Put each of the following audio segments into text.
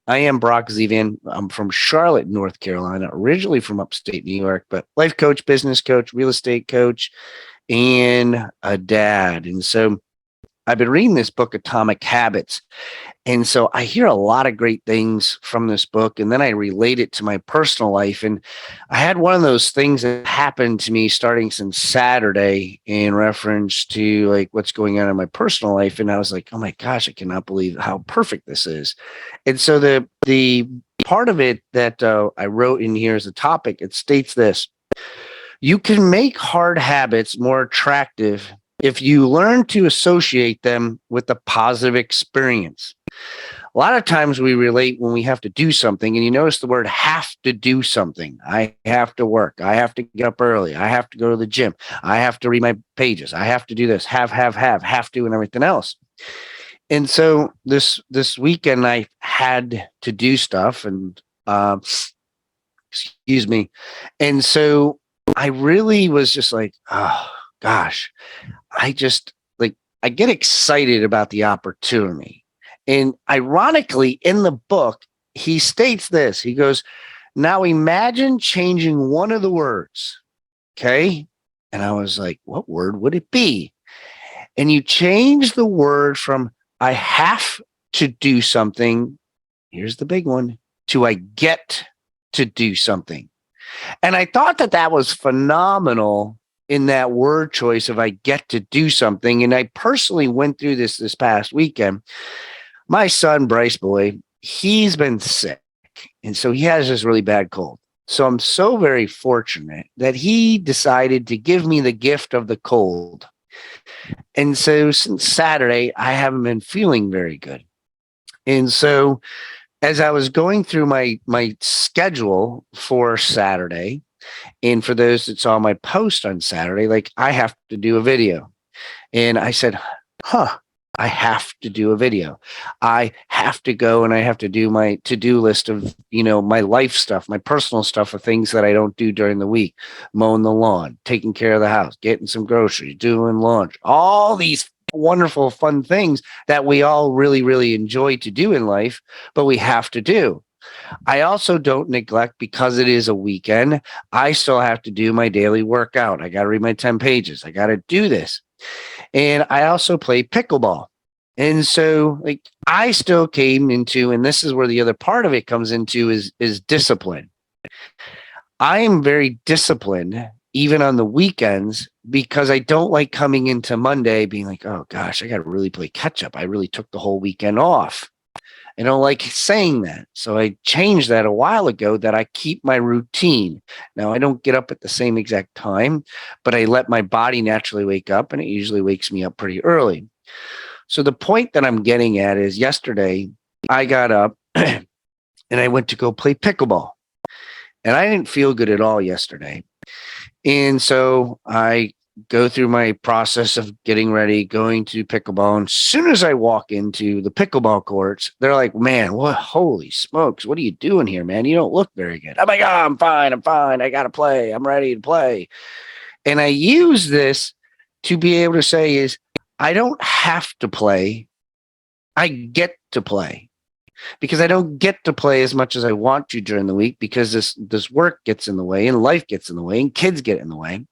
I am Brock Zevan. I'm from Charlotte, North Carolina, originally from upstate New York, but life coach, business coach, real estate coach, and a dad. And so I've been reading this book, Atomic Habits. And so I hear a lot of great things from this book, and then I relate it to my personal life. And I had one of those things that happened to me starting since Saturday in reference to like what's going on in my personal life. And I was like, oh my gosh, I cannot believe how perfect this is. And so the part of it that I wrote in here as a topic, it states this: you can make hard habits more attractive if you learn to associate them with a positive experience. A lot of times we relate when we have to do something, and you notice the word have to do something. I have to work. I have to get up early. I have to go to the gym. I have to read my pages. I have to do this, have to, and everything else. And so this weekend I had to do stuff and excuse me. And so I really was just like, oh gosh, I just like I get excited about the opportunity. And ironically, in the book, he states this. He goes, now imagine changing one of the words. Okay. And I was like, what word would it be? And you change the word from I have to do something. Here's the big one, to I get to do something. And I thought that that was phenomenal in that word choice of I get to do something. And I personally went through this past weekend. My son, Bryce Boy, he's been sick. And so he has this really bad cold. So I'm so very fortunate that he decided to give me the gift of the cold. And so since Saturday, I haven't been feeling very good. And so as I was going through my schedule for Saturday, and for those that saw my post on Saturday, like I have to do a video. And I said, I have to do a video. I have to go and I have to do my to-do list of, my life stuff, my personal stuff of things that I don't do during the week, mowing the lawn, taking care of the house, getting some groceries, doing lunch, all these wonderful, fun things that we all really, really enjoy to do in life, but we have to do. I also don't neglect, because it is a weekend, I still have to do my daily workout. I got to read my 10 pages. I got to do this. And I also play pickleball. And so like I still came into, and this is where the other part of it comes into is discipline. I am very disciplined even on the weekends because I don't like coming into Monday being like, oh gosh, I got to really play catch up. I really took the whole weekend off. I don't like saying that. So I changed that a while ago that I keep my routine. Now, I don't get up at the same exact time, but I let my body naturally wake up, and it usually wakes me up pretty early. So the point that I'm getting at is yesterday I got up and I went to go play pickleball, and I didn't feel good at all yesterday. And so I go through my process of getting ready, going to pickleball. And as soon as I walk into the pickleball courts, they're like, man, what? Holy smokes. What are you doing here, man? You don't look very good. I'm like, oh, I'm fine. I got to play. I'm ready to play. And I use this to be able to say is I don't have to play. I get to play, because I don't get to play as much as I want to during the week because this work gets in the way and life gets in the way and kids get in the way.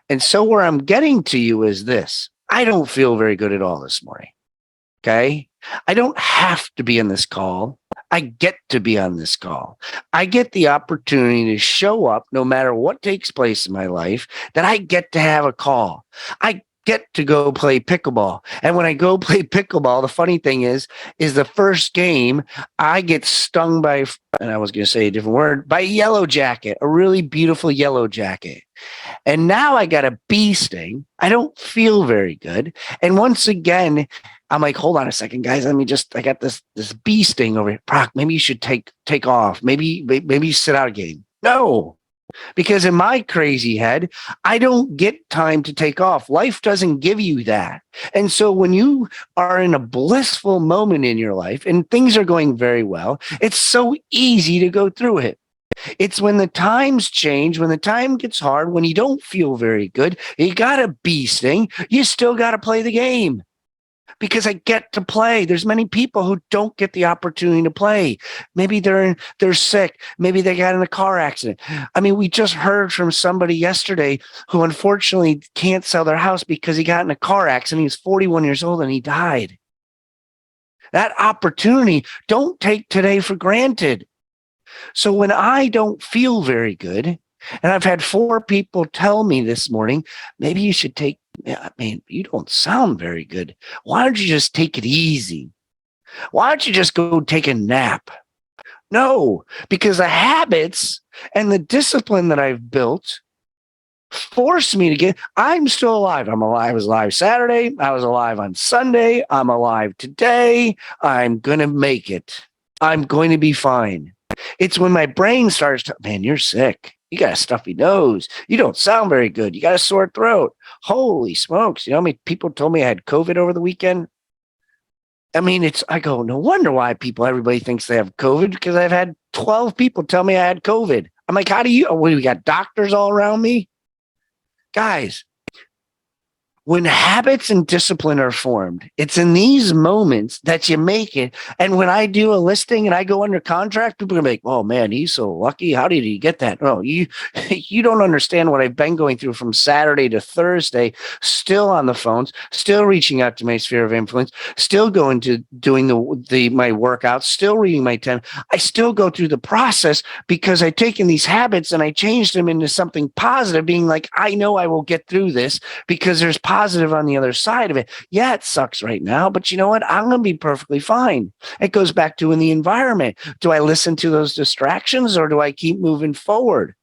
And so where I'm getting to you is this: I don't feel very good at all this morning. Okay. I don't have to be in this call. I get to be on this call. I get the opportunity to show up no matter what takes place in my life, that I get to have a call. I get to go play pickleball. And when I go play pickleball, the funny thing is the first game I get stung by, and I was going to say a different word, by a yellow jacket, a really beautiful yellow jacket. And now I got a bee sting. I don't feel very good. And once again, I'm like, hold on a second, guys. I got this bee sting over here. Brock, maybe you should take off. Maybe sit out a game. No, because in my crazy head, I don't get time to take off. Life doesn't give you that. And so when you are in a blissful moment in your life and things are going very well, it's so easy to go through it. It's when the times change, when the time gets hard, when you don't feel very good, you got a bee sting, you still got to play the game. because I get to play. There's many people who don't get the opportunity to play. Maybe they're sick. Maybe they got in a car accident. I mean, we just heard from somebody yesterday who unfortunately can't sell their house because he got in a car accident. He was 41 years old and he died. That opportunity, don't take today for granted. So when I don't feel very good, and I've had 4 people tell me this morning, maybe you should take, I mean, you don't sound very good. Why don't you just take it easy? Why don't you just go take a nap? No, because the habits and the discipline that I've built force me to get, I'm still alive. I'm alive. I was alive Saturday. I was alive on Sunday. I'm alive today. I'm going to make it. I'm going to be fine. It's when my brain starts to, man, you're sick. You got a stuffy nose. You don't sound very good. You got a sore throat. Holy smokes. You know how many people told me I had COVID over the weekend? I mean, I go, no wonder why everybody thinks they have COVID, because I've had 12 people tell me I had COVID. I'm like, how do you, we got doctors all around me? Guys, when habits and discipline are formed, it's in these moments that you make it. And when I do a listing and I go under contract, people are like, oh man, he's so lucky. How did he get that? No, you don't understand what I've been going through from Saturday to Thursday, still on the phones, still reaching out to my sphere of influence, still going to doing my workouts, still reading my 10. I still go through the process because I've taken these habits and I changed them into something positive, being like, I know I will get through this because there's positive on the other side of it. Yeah, it sucks right now, but you know what? I'm going to be perfectly fine. It goes back to in the environment. Do I listen to those distractions or do I keep moving forward?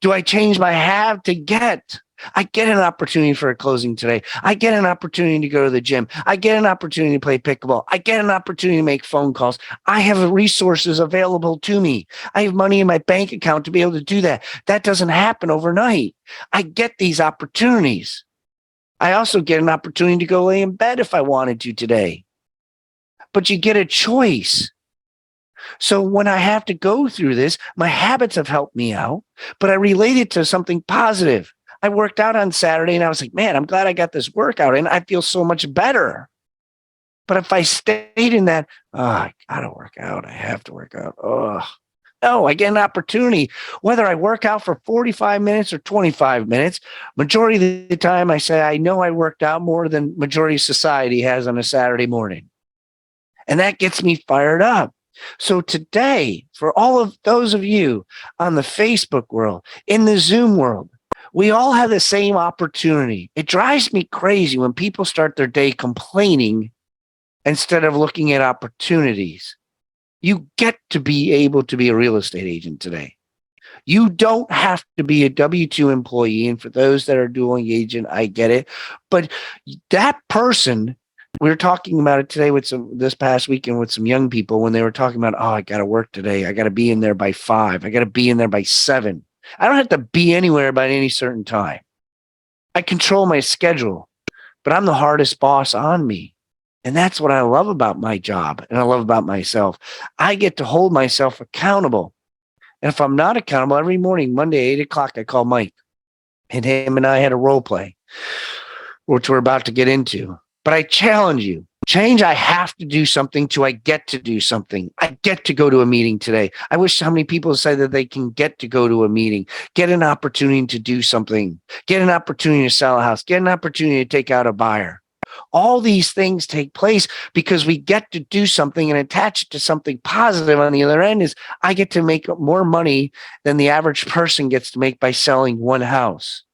Do I change my have to get? I get an opportunity for a closing today. I get an opportunity to go to the gym. I get an opportunity to play pickleball. I get an opportunity to make phone calls. I have resources available to me. I have money in my bank account to be able to do that. That doesn't happen overnight. I get these opportunities. I also get an opportunity to go lay in bed if I wanted to today. But you get a choice. So when I have to go through this, my habits have helped me out, but I relate it to something positive. I worked out on Saturday and I was like, man, I'm glad I got this workout in. I feel so much better. But if I stayed in that, I got to work out. I have to work out. No, I get an opportunity. Whether I work out for 45 minutes or 25 minutes, majority of the time I say, I know I worked out more than majority of society has on a Saturday morning. And that gets me fired up. So today, for all of those of you on the Facebook world, in the Zoom world, we all have the same opportunity. It drives me crazy when people start their day complaining instead of looking at opportunities. You get to be able to be a real estate agent today. You don't have to be a W-2 employee. And for those that are doing agent, I get it. But that person, we were talking about it today this past weekend with some young people when they were talking about, I got to work today. I got to be in there by 5. I got to be in there by 7. I don't have to be anywhere by any certain time. I control my schedule, but I'm the hardest boss on me. And that's what I love about my job and I love about myself. I get to hold myself accountable. And if I'm not accountable, every morning, Monday, 8 o'clock, I call Mike. And him and I had a role play, which we're about to get into. But I challenge you. Change, I have to do something to I get to do something. I get to go to a meeting today. I wish how many people say that they can get to go to a meeting, get an opportunity to do something, get an opportunity to sell a house, get an opportunity to take out a buyer. All these things take place because we get to do something and attach it to something positive on the other end. Is I get to make more money than the average person gets to make by selling one house.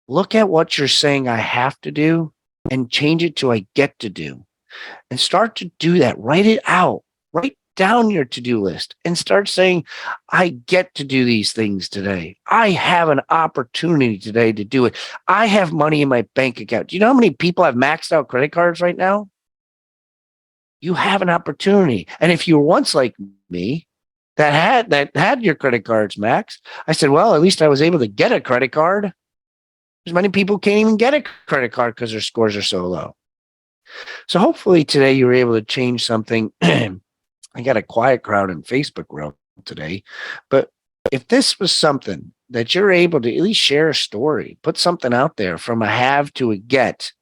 Look at what you're saying I have to do and change it to I get to do. And start to do that. Write it out. Write down your to-do list and start saying, I get to do these things today. I have an opportunity today to do it. I have money in my bank account. Do you know how many people have maxed out credit cards right now? You have an opportunity. And if you were once like me, that had your credit cards maxed, I said, well, at least I was able to get a credit card. There's many people can't even get a credit card because their scores are so low. So hopefully today you were able to change something. I got a quiet crowd in Facebook world today, but if this was something that you're able to at least share a story, put something out there from a have to a get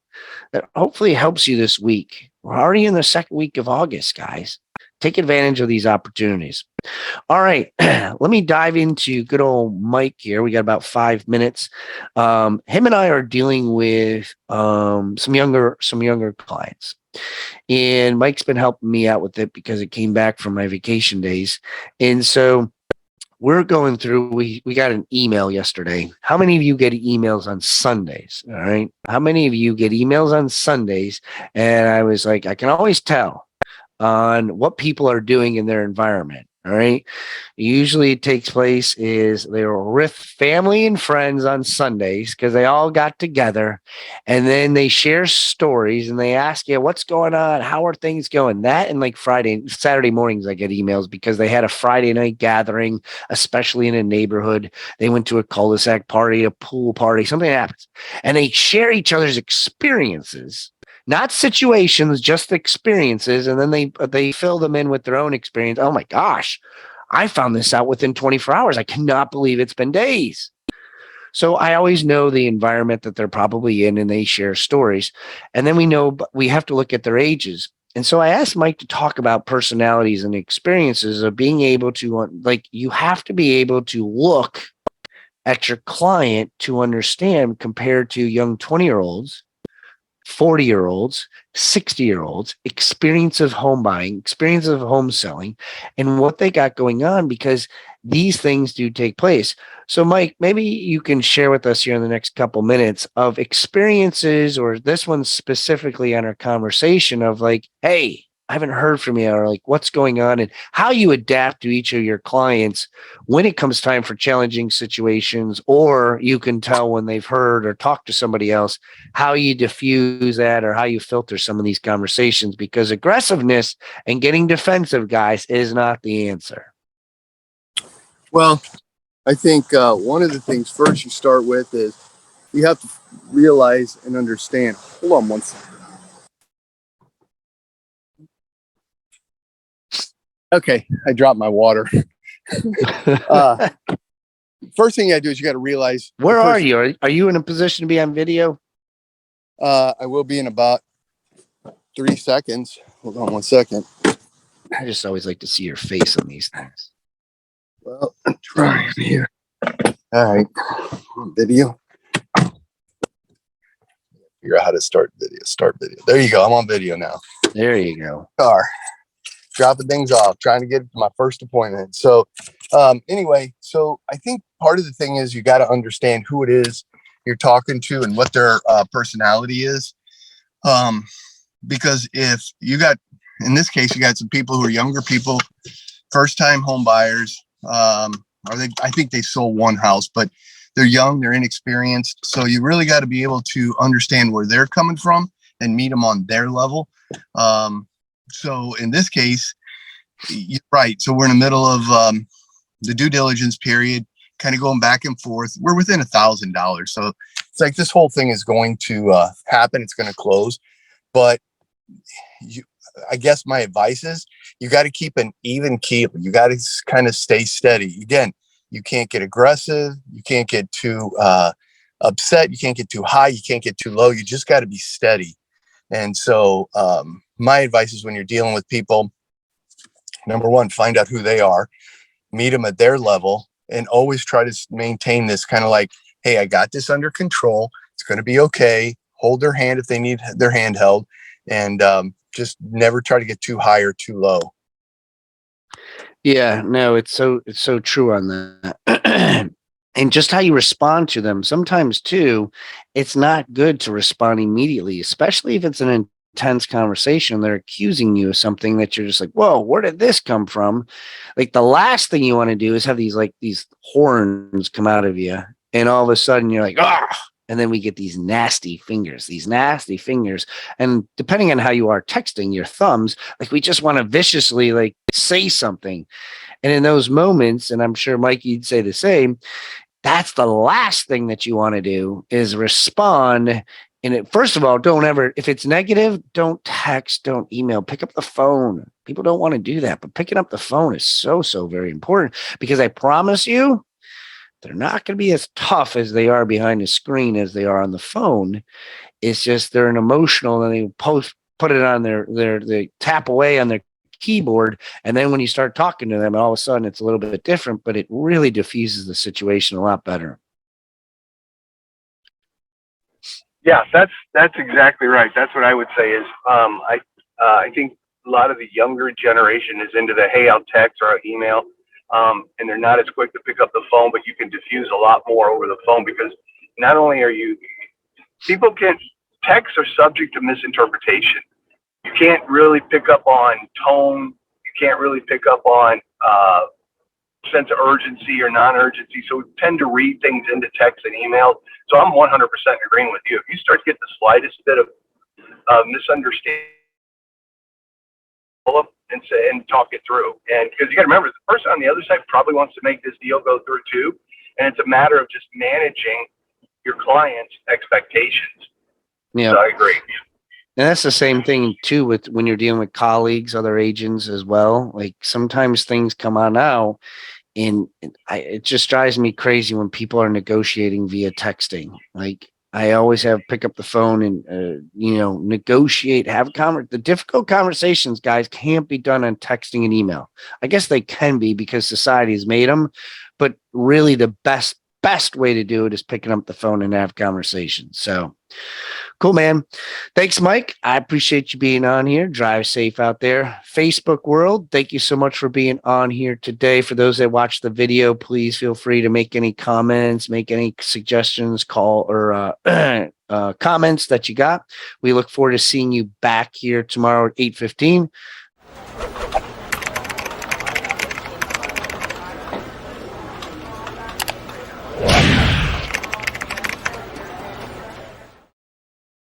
that hopefully helps you this week. We're already in the second week of August, guys. Take advantage of these opportunities. All right, let me dive into good old Mike here. We got about 5 minutes. Him and I are dealing with some younger clients, and Mike's been helping me out with it because it came back from my vacation days, and so we're going through. We got an email yesterday. How many of you get emails on Sundays? All right, how many of you get emails on Sundays? And I was like, I can always tell on what people are doing in their environment. All right. Usually it takes place is they were with family and friends on Sundays because they all got together and then they share stories and they ask you what's going on, how are things going. That and like Saturday mornings I get emails because they had a Friday night gathering, especially in a neighborhood. They went to a cul-de-sac party, a pool party, something happens, and they share each other's experiences, not situations, just experiences, and then they fill them in with their own experience. Oh my gosh, I found this out within 24 hours. I cannot believe it's been days. So I always know the environment that they're probably in, and they share stories. And then we have to look at their ages. And so I asked Mike to talk about personalities and experiences of being able to, like, you have to be able to look at your client to understand compared to young 20-year-olds, 40-year-olds, 60-year-olds, experience of home buying, experience of home selling, and what they got going on, because these things do take place. So, Mike, maybe you can share with us here in the next couple minutes of experiences, or this one specifically on our conversation of like, hey, I haven't heard from you, or like what's going on, and how you adapt to each of your clients when it comes time for challenging situations, or you can tell when they've heard or talked to somebody else, how you diffuse that or how you filter some of these conversations, because aggressiveness and getting defensive, guys, is not the answer. Well, I think one of the things first you start with is you have to realize and understand. Hold on one second. Okay, I dropped my water. First thing you gotta do is you got to realize. Where are you? Are you in a position to be on video? I will be in about 3 seconds. Hold on one second. I just always like to see your face on these things. Well, I'm trying here. All right, video. Figure out how to start video. Start video. There you go. I'm on video now. There you go. Car. Dropping things off, trying to get my first appointment. So anyway, so I think part of the thing is you got to understand who it is you're talking to and what their personality is. Because if you got, in this case, you got some people who are younger people, first time home buyers, I think they sold one house, but they're young, they're inexperienced. So you really got to be able to understand where they're coming from and meet them on their level. So in this case, you're right. So we're in the middle of the due diligence period, kind of going back and forth. We're within $1,000. So it's like this whole thing is going to happen. It's going to close. But I guess my advice is you got to keep an even keel. You got to kind of stay steady. Again, you can't get aggressive. You can't get too upset. You can't get too high. You can't get too low. You just got to be steady. And so my advice is when you're dealing with people, number one, find out who they are, meet them at their level, and always try to maintain this kind of like, hey, I got this under control. It's going to be okay. Hold their hand if they need their hand held, and just never try to get too high or too low. Yeah, no, it's so true on that. And just how you respond to them. Sometimes too, it's not good to respond immediately, especially if it's an intense conversation. They're accusing you of something that you're just like, whoa, where did this come from? Like the last thing you want to do is have these horns come out of you, and all of a sudden you're like, ah. And then we get these nasty fingers. And depending on how you are texting, your thumbs, like we just want to viciously like say something. And in those moments, and I'm sure Mike, you'd say the same, that's the last thing that you want to do is respond. And first of all, don't ever, if it's negative, don't text, don't email, pick up the phone. People don't want to do that, but picking up the phone is so very important, because I promise you, They're not going to be as tough as they are behind the screen as they are on the phone. It's just they're an emotional, and they put it on they tap away on their keyboard, and then when you start talking to them, all of a sudden it's a little bit different, but it really diffuses the situation a lot better. Yeah, that's exactly right. That's what I would say is I think a lot of the younger generation is into the hey, I'll text or I'll email, and they're not as quick to pick up the phone, but you can diffuse a lot more over the phone because not only are you people can texts are subject to misinterpretation. You can't really pick up on tone. You can't really pick up on sense of urgency or non-urgency. So we tend to read things into text and emails. So I'm 100% agreeing with you. If you start to get the slightest bit of misunderstanding, pull up and say and talk it through. And because you got to remember, the person on the other side probably wants to make this deal go through too. And it's a matter of just managing your client's expectations. Yeah, so I agree. And that's the same thing too with when you're dealing with colleagues, other agents as well. Like sometimes things come on now, and it just drives me crazy when people are negotiating via texting. Like I always have pick up the phone and negotiate, have the difficult conversations, guys, can't be done on texting and email. I guess they can be because society has made them, but really the best way to do it is picking up the phone and have conversations. So cool, man. Thanks, Mike. I appreciate you being on here. Drive safe out there. Facebook world, thank you so much for being on here today. For those that watch the video, please feel free to make any comments, make any suggestions, call or comments that you got. We look forward to seeing you back here tomorrow at 8:15.